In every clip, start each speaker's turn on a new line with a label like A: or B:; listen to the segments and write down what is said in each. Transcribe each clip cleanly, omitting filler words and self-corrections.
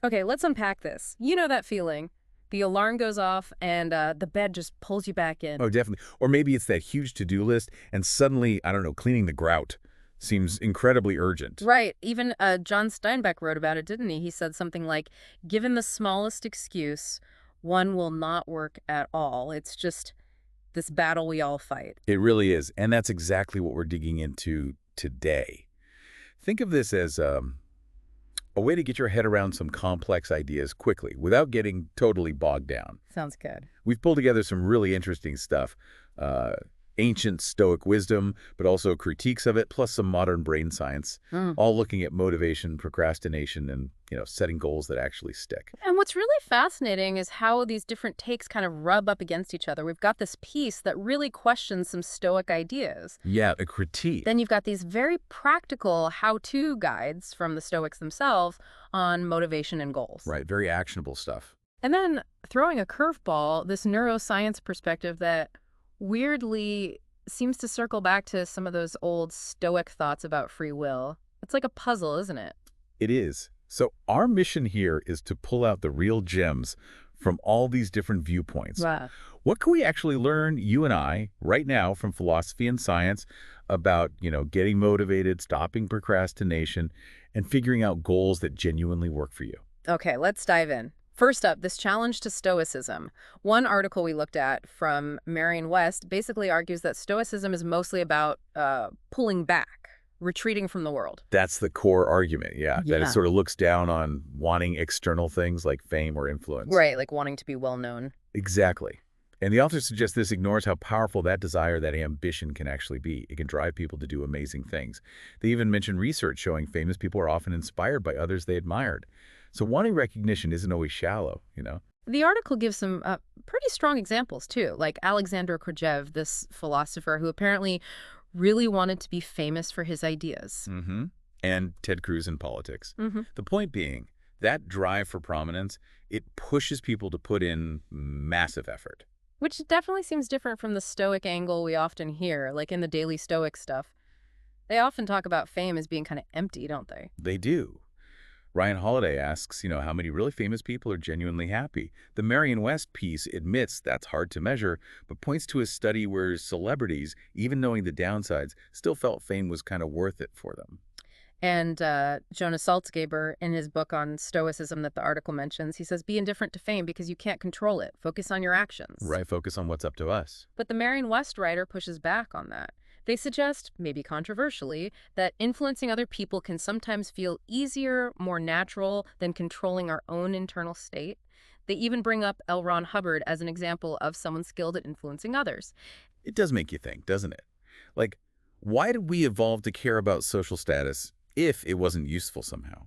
A: Okay, let's unpack this. You know that feeling. The alarm goes off and the bed just pulls you back in.
B: Oh, definitely. Or maybe it's that huge to-do list, and suddenly, I don't know, cleaning the grout seems incredibly urgent.
A: Right. Even John Steinbeck wrote about it, didn't he? He said something like, given the smallest excuse, one will not work at all. It's just this battle we all fight.
B: It really is, and that's exactly what we're digging into today. Think of this as a way to get your head around some complex ideas quickly without getting totally bogged down.
A: Sounds good.
B: We've pulled together some really interesting stuff. Uh, Ancient Stoic wisdom, but also critiques of it, plus some modern brain science,
A: Mm.
B: all looking at motivation, procrastination, and setting goals that actually stick.
A: And what's really fascinating is how these different takes kind of rub up against each other. We've got this piece that really questions some Stoic ideas.
B: Yeah, a critique.
A: Then you've got these very practical how-to guides from the Stoics themselves on motivation and goals.
B: Right, very actionable stuff.
A: And then throwing a curveball, this neuroscience perspective that weirdly seems to circle back to some of those old Stoic thoughts about free will. It's like a puzzle, isn't it?
B: It is. So our mission here is to pull out the real gems from all these different viewpoints.
A: Wow.
B: What can we actually learn, you and I, right now from philosophy and science about, getting motivated, stopping procrastination, and figuring out goals that genuinely work for you?
A: Okay, let's dive in. First up, this challenge to Stoicism. One article we looked at from Marion West basically argues that Stoicism is mostly about pulling back, retreating from the world.
B: That's the core argument, yeah. That it
A: Yeah.
B: sort of looks down on wanting external things like fame or influence.
A: Right, like wanting to be well known.
B: Exactly. And the author suggests this ignores how powerful that desire, that ambition can actually be. It can drive people to do amazing things. They even mention research showing famous people are often inspired by others they admired. So wanting recognition isn't always shallow.
A: The article gives some pretty strong examples, too, like Alexander Korolev, this philosopher who apparently really wanted to be famous for his ideas.
B: Mm-hmm. And Ted Cruz in politics.
A: Hmm.
B: The point being, that drive for prominence, it pushes people to put in massive effort.
A: Which definitely seems different from the Stoic angle we often hear, like in the Daily Stoic stuff. They often talk about fame as being kind of empty, don't they?
B: They do. Ryan Holiday asks, how many really famous people are genuinely happy? The Marion West piece admits that's hard to measure, but points to a study where celebrities, even knowing the downsides, still felt fame was kind of worth it for them.
A: And Jonas Salzgeber, in his book on Stoicism that the article mentions, he says, be indifferent to fame because you can't control it. Focus on your actions.
B: Right, focus on what's up to us.
A: But the Marion West writer pushes back on that. They suggest, maybe controversially, that influencing other people can sometimes feel easier, more natural than controlling our own internal state. They even bring up L. Ron Hubbard as an example of someone skilled at influencing others.
B: It does make you think, doesn't it? Like, why did we evolve to care about social status if it wasn't useful somehow?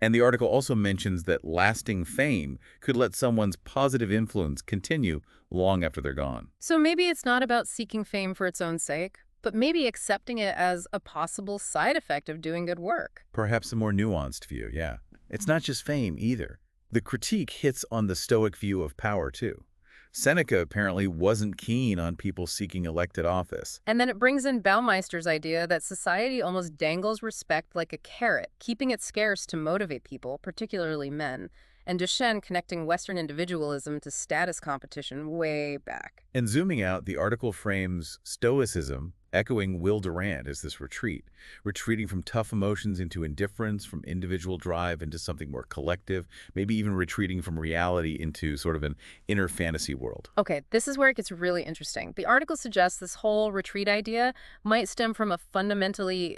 B: And the article also mentions that lasting fame could let someone's positive influence continue long after they're gone.
A: So maybe it's not about seeking fame for its own sake, but maybe accepting it as a possible side effect of doing good work.
B: Perhaps a more nuanced view, yeah. It's not just fame either. The critique hits on the Stoic view of power, too. Seneca apparently wasn't keen on people seeking elected office.
A: And then it brings in Baumeister's idea that society almost dangles respect like a carrot, keeping it scarce to motivate people, particularly men. And Duchenne connecting Western individualism to status competition way back.
B: And zooming out, the article frames Stoicism, echoing Will Durant as this retreat, retreating from tough emotions into indifference, from individual drive into something more collective, maybe even retreating from reality into sort of an inner fantasy world.
A: Okay, this is where it gets really interesting. The article suggests this whole retreat idea might stem from a fundamentally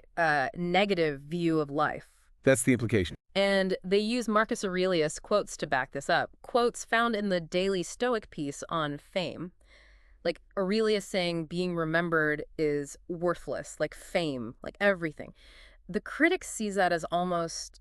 A: negative view of life.
B: That's the implication.
A: And they use Marcus Aurelius quotes to back this up. Quotes found in the Daily Stoic piece on fame. Like Aurelius saying being remembered is worthless, like fame, like everything. The critic sees that as almost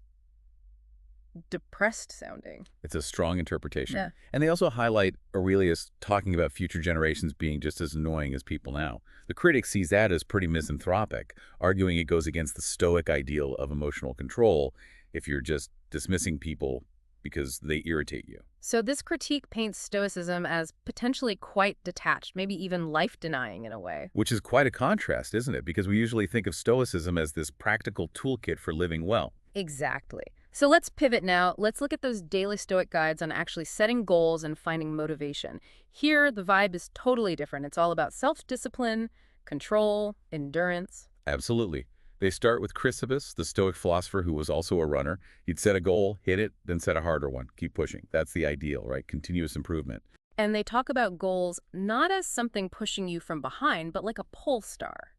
A: depressed sounding.
B: It's a strong interpretation.
A: Yeah.
B: And they also highlight Aurelius talking about future generations being just as annoying as people now. The critic sees that as pretty misanthropic, arguing it goes against the Stoic ideal of emotional control if you're just dismissing people because they irritate you.
A: So this critique paints Stoicism as potentially quite detached, maybe even life-denying in a way.
B: Which is quite a contrast, isn't it? Because we usually think of Stoicism as this practical toolkit for living well.
A: Exactly. So let's pivot now. Let's look at those daily Stoic guides on actually setting goals and finding motivation. Here, the vibe is totally different. It's all about self-discipline, control, endurance.
B: Absolutely. They start with Chrysippus, the Stoic philosopher who was also a runner. He'd set a goal, hit it, then set a harder one. Keep pushing. That's the ideal, right? Continuous improvement.
A: And they talk about goals not as something pushing you from behind, but like a pole star.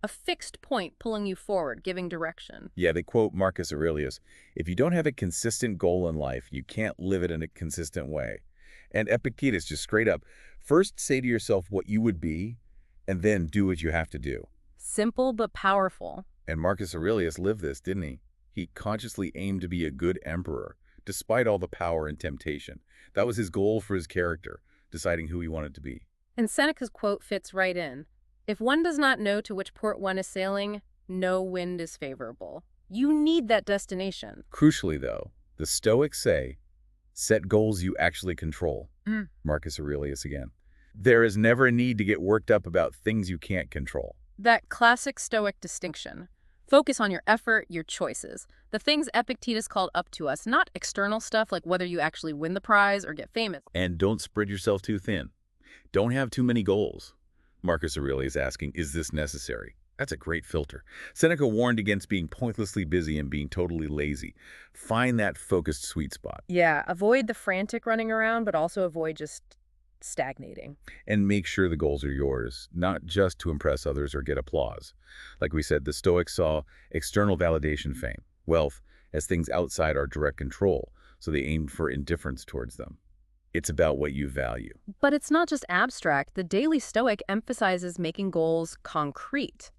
A: A fixed point pulling you forward, giving direction.
B: Yeah, they quote Marcus Aurelius, if you don't have a consistent goal in life, you can't live it in a consistent way. And Epictetus, just straight up, first say to yourself what you would be, and then do what you have to do.
A: Simple but powerful.
B: And Marcus Aurelius lived this, didn't he? He consciously aimed to be a good emperor, despite all the power and temptation. That was his goal for his character, deciding who he wanted to be.
A: And Seneca's quote fits right in. If one does not know to which port one is sailing, no wind is favorable. You need that destination.
B: Crucially, though, the Stoics say, set goals you actually control. Marcus Aurelius again. There is never a need to get worked up about things you can't control.
A: That classic Stoic distinction. Focus on your effort, your choices. The things Epictetus called up to us, not external stuff like whether you actually win the prize or get famous.
B: And don't spread yourself too thin. Don't have too many goals. Marcus Aurelius asking, is this necessary? That's a great filter. Seneca warned against being pointlessly busy and being totally lazy. Find that focused sweet spot.
A: Yeah, avoid the frantic running around, but also avoid just stagnating.
B: And make sure the goals are yours, not just to impress others or get applause. Like we said, the Stoics saw external validation, fame, wealth, as things outside our direct control, so they aimed for indifference towards them. It's about what you value.
A: But it's not just abstract. The Daily Stoic emphasizes making goals concrete.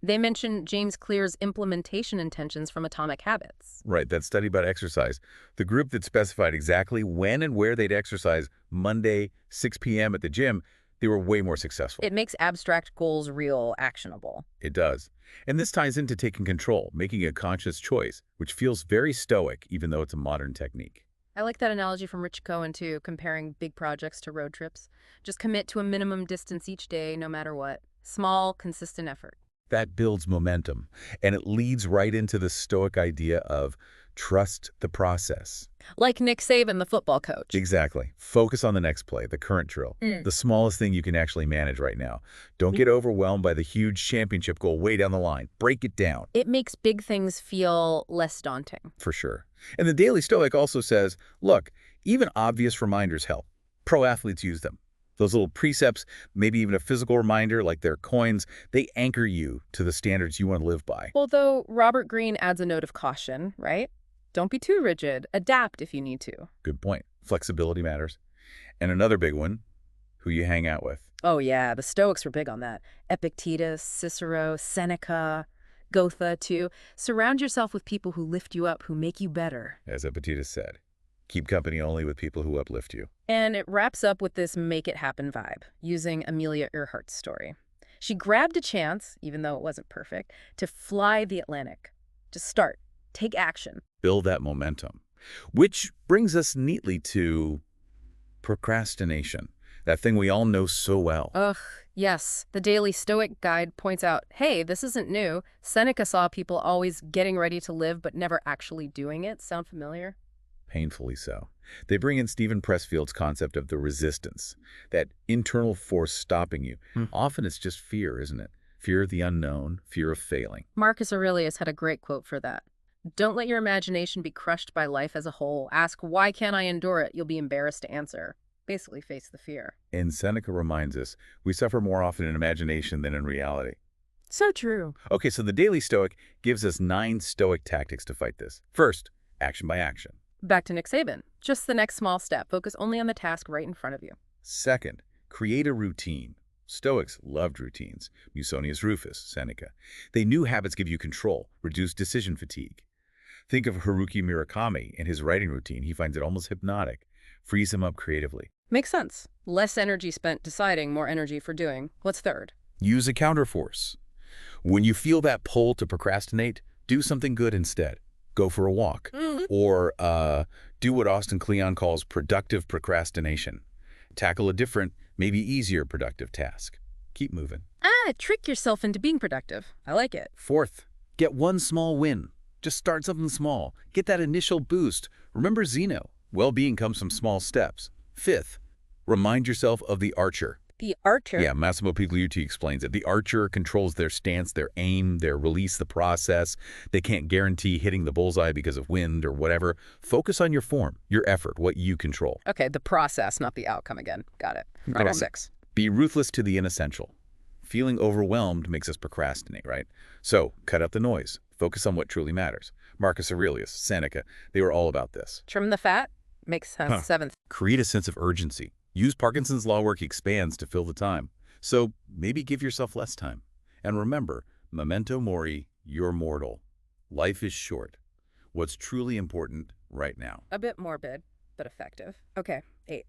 A: They mention James Clear's implementation intentions from Atomic Habits.
B: Right, that study about exercise. The group that specified exactly when and where they'd exercise Monday, 6 p.m. at the gym, they were way more successful.
A: It makes abstract goals real, actionable.
B: It does. And this ties into taking control, making a conscious choice, which feels very Stoic, even though it's a modern technique.
A: I like that analogy from Rich Cohen, too, comparing big projects to road trips. Just commit to a minimum distance each day, no matter what. Small, consistent effort.
B: That builds momentum, and it leads right into the Stoic idea of trust the process.
A: Like Nick Saban, the football coach.
B: Exactly. Focus on the next play, the current drill, the smallest thing you can actually manage right now. Don't get overwhelmed by the huge championship goal way down the line. Break it down.
A: It makes big things feel less daunting.
B: For sure. And the Daily Stoic also says, look, even obvious reminders help. Pro athletes use them. Those little precepts, maybe even a physical reminder like their coins, they anchor you to the standards you want to live by.
A: Although Robert Greene adds a note of caution, right? Don't be too rigid. Adapt if you need to.
B: Good point. Flexibility matters. And another big one, who you hang out with.
A: Oh yeah, the Stoics were big on that. Epictetus, Cicero, Seneca, Goethe too. Surround yourself with people who lift you up, who make you better.
B: As Epictetus said, keep company only with people who uplift you.
A: And it wraps up with this make it happen vibe, using Amelia Earhart's story. She grabbed a chance, even though it wasn't perfect, to fly the Atlantic. To start, take action.
B: Build that momentum. Which brings us neatly to procrastination, that thing we all know so well.
A: Ugh, yes. The Daily Stoic Guide points out, hey, this isn't new. Seneca saw people always getting ready to live but never actually doing it. Sound familiar?
B: Painfully so. They bring in Stephen Pressfield's concept of the resistance, that internal force stopping you. Often it's just fear, isn't it? Fear of the unknown, fear of failing.
A: Marcus Aurelius had a great quote for that. Don't let your imagination be crushed by life as a whole. Ask, why can't I endure it? You'll be embarrassed to answer. Basically, face the fear.
B: And Seneca reminds us, we suffer more often in imagination than in reality.
A: So true.
B: Okay, so the Daily Stoic gives us 9 Stoic tactics to fight this. First, action by action.
A: Back to Nick Saban. Just the next small step. Focus only on the task right in front of you.
B: Second, create a routine. Stoics loved routines. Musonius Rufus, Seneca. They knew habits give you control, reduce decision fatigue. Think of Haruki Murakami and his writing routine. He finds it almost hypnotic, frees him up creatively.
A: Makes sense. Less energy spent deciding, more energy for doing. What's third?
B: Use a counterforce. When you feel that pull to procrastinate, do something good instead. Go for a walk. Or do what Austin Kleon calls productive procrastination. Tackle a different, maybe easier productive task. Keep moving.
A: Trick yourself into being productive. I like it.
B: Fourth, get one small win. Just start something small. Get that initial boost. Remember Zeno. Well-being comes from small steps. Fifth, remind yourself of the archer.
A: The archer.
B: Yeah, Massimo Pigliucci explains it. The archer controls their stance, their aim, their release, the process. They can't guarantee hitting the bullseye because of wind or whatever. Focus on your form, your effort, what you control.
A: Okay, the process, not the outcome again. Got it. Number 6.
B: Be ruthless to the inessential. Feeling overwhelmed makes us procrastinate, right? So, cut out the noise. Focus on what truly matters. Marcus Aurelius, Seneca, they were all about this.
A: Trim the fat. Makes sense. 7th.
B: Create a sense of urgency. Use Parkinson's law work expands to fill the time. So maybe give yourself less time. And remember, memento mori, you're mortal. Life is short. What's truly important right now?
A: A bit morbid, but effective. Okay, 8.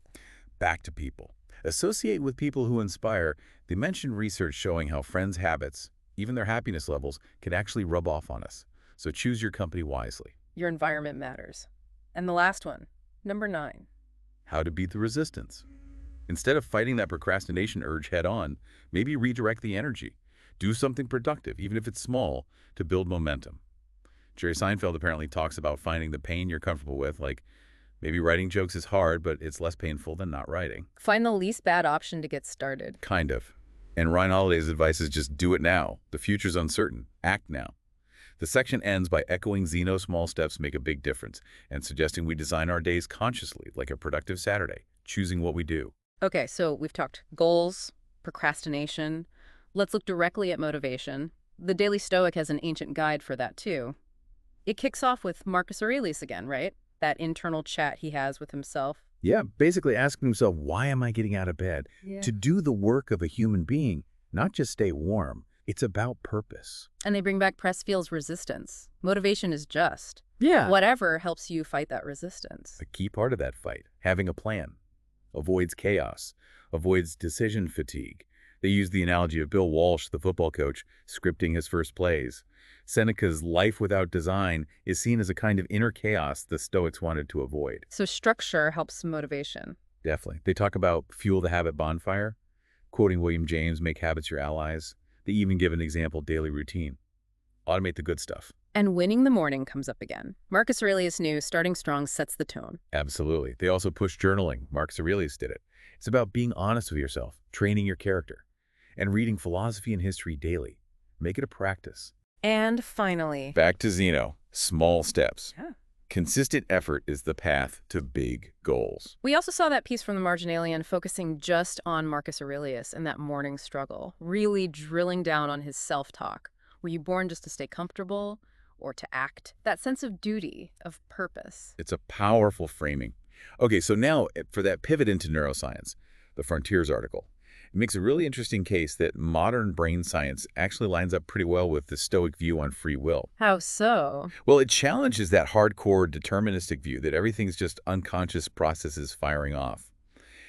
B: Back to people. Associate with people who inspire. They mentioned research showing how friends' habits, even their happiness levels, can actually rub off on us. So choose your company wisely.
A: Your environment matters. And the last one, number 9.
B: How to beat the resistance. Instead of fighting that procrastination urge head-on, maybe redirect the energy. Do something productive, even if it's small, to build momentum. Jerry Seinfeld apparently talks about finding the pain you're comfortable with, like maybe writing jokes is hard, but it's less painful than not writing.
A: Find the least bad option to get started.
B: Kind of. And Ryan Holiday's advice is just do it now. The future's uncertain. Act now. The section ends by echoing Zeno's small steps make a big difference and suggesting we design our days consciously, like a productive Saturday, choosing what we do.
A: Okay, so we've talked goals, procrastination. Let's look directly at motivation. The Daily Stoic has an ancient guide for that, too. It kicks off with Marcus Aurelius again, right? That internal chat he has with himself.
B: Yeah, basically asking himself, why am I getting out of bed?
A: Yeah.
B: To do the work of a human being, not just stay warm. It's about purpose.
A: And they bring back Pressfield's resistance. Motivation is just.
B: Yeah.
A: Whatever helps you fight that resistance.
B: A key part of that fight, having a plan. Avoids chaos, avoids decision fatigue. They use the analogy of Bill Walsh, the football coach, scripting his first plays. Seneca's life without design is seen as a kind of inner chaos the Stoics wanted to avoid.
A: So structure helps motivation.
B: Definitely. They talk about fuel the habit bonfire, quoting William James, make habits your allies. They even give an example daily routine. Automate the good stuff.
A: And winning the morning comes up again. Marcus Aurelius knew starting strong sets the tone.
B: Absolutely. They also push journaling. Marcus Aurelius did it. It's about being honest with yourself, training your character, and reading philosophy and history daily. Make it a practice.
A: And finally,
B: Back to Zeno. Small steps.
A: Yeah.
B: Consistent effort is the path to big goals.
A: we also saw that piece from the Marginalian focusing just on Marcus Aurelius and that morning struggle, really drilling down on his self-talk. Were you born just to stay comfortable or to act? That sense of duty, of purpose.
B: It's a powerful framing. Okay, so now for that pivot into neuroscience, the Frontiers article. It makes a really interesting case that modern brain science actually lines up pretty well with the Stoic view on free will.
A: How so?
B: Well, it challenges that hardcore deterministic view that everything's just unconscious processes firing off.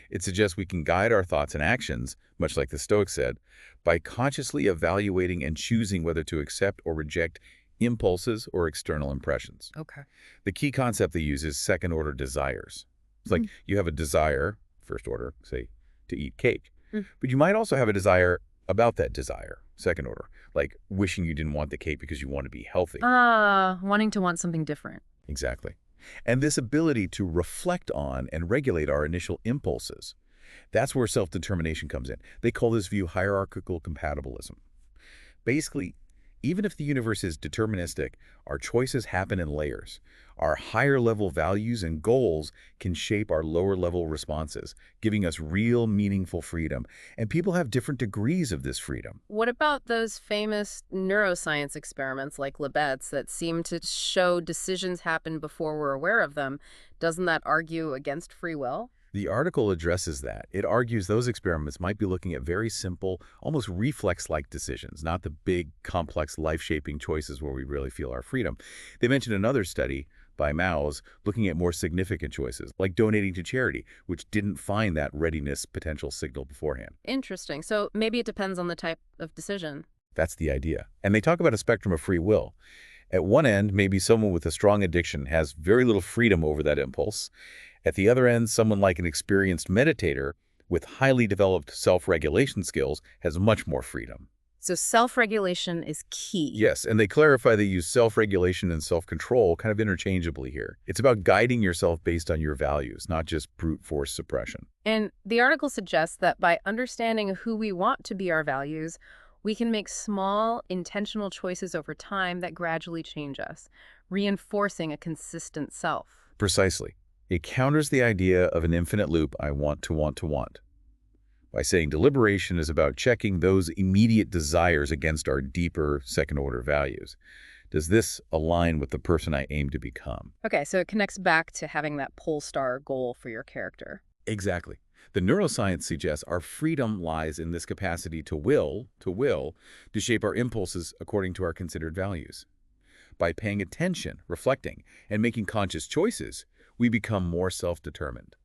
B: It suggests we can guide our thoughts and actions, much like the Stoics said, by consciously evaluating and choosing whether to accept or reject impulses or external impressions.
A: Okay.
B: The key concept they use is second-order desires. It's like you have a desire, first order, say, to eat cake. But you might also have a desire about that desire, second order, like wishing you didn't want the cake because you want to be healthy.
A: Wanting to want something different.
B: Exactly. And this ability to reflect on and regulate our initial impulses, that's where self-determination comes in. They call this view hierarchical compatibilism. Basically, even if the universe is deterministic, our choices happen in layers. Our higher-level values and goals can shape our lower-level responses, giving us real, meaningful freedom. And people have different degrees of this freedom.
A: What about those famous neuroscience experiments like Libet's that seem to show decisions happen before we're aware of them? Doesn't that argue against free will?
B: The article addresses that. It argues those experiments might be looking at very simple, almost reflex-like decisions, not the big, complex, life-shaping choices where we really feel our freedom. They mentioned another study by Mao's looking at more significant choices, like donating to charity, which didn't find that readiness potential signal beforehand.
A: Interesting. So maybe it depends on the type of decision.
B: That's the idea. And they talk about a spectrum of free will. At one end, maybe someone with a strong addiction has very little freedom over that impulse. At the other end, someone like an experienced meditator with highly developed self-regulation skills has much more freedom.
A: So self-regulation is key.
B: Yes, and they clarify they use self-regulation and self-control kind of interchangeably here. It's about guiding yourself based on your values, not just brute force suppression.
A: And the article suggests that by understanding who we want to be our values, we can make small, intentional choices over time that gradually change us, reinforcing a consistent self.
B: Precisely. It counters the idea of an infinite loop, I want to want to want, by saying deliberation is about checking those immediate desires against our deeper second-order values. Does this align with the person I aim to become?
A: Okay, so it connects back to having that pole star goal for your character.
B: Exactly. The neuroscience suggests our freedom lies in this capacity to shape our impulses according to our considered values. By paying attention, reflecting, and making conscious choices, we become more self-determined.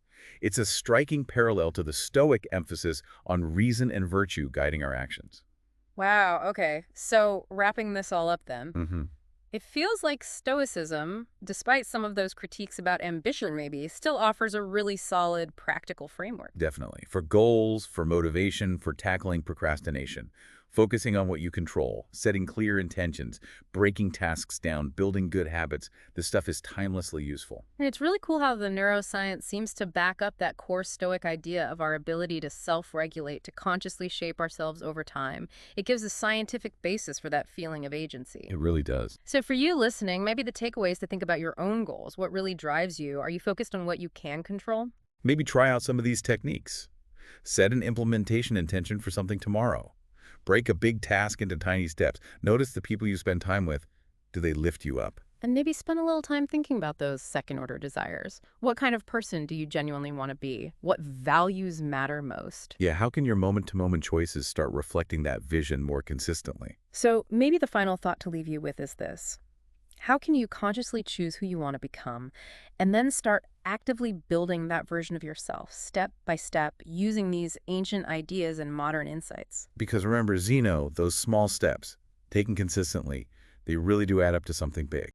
B: It's a striking parallel to the Stoic emphasis on reason and virtue guiding our actions.
A: Wow, okay. So wrapping this all up then,
B: hmm
A: it feels like Stoicism, despite some of those critiques about ambition maybe, still offers a really solid practical framework.
B: Definitely. For goals, for motivation, for tackling procrastination. Focusing on what you control, setting clear intentions, breaking tasks down, building good habits, this stuff is timelessly useful.
A: And it's really cool how the neuroscience seems to back up that core Stoic idea of our ability to self-regulate, to consciously shape ourselves over time. It gives a scientific basis for that feeling of agency.
B: It really does.
A: So for you listening, maybe the takeaway is to think about your own goals. What really drives you? Are you focused on what you can control?
B: Maybe try out some of these techniques. Set an implementation intention for something tomorrow. Break a big task into tiny steps. Notice the people you spend time with. Do they lift you up?
A: And maybe spend a little time thinking about those second-order desires. What kind of person do you genuinely want to be? What values matter most?
B: Yeah, how can your moment-to-moment choices start reflecting that vision more consistently?
A: So maybe the final thought to leave you with is this. How can you consciously choose who you want to become and then start actively building that version of yourself, step by step, using these ancient ideas and modern insights?
B: Because remember, Zeno, those small steps, taken consistently, they really do add up to something big.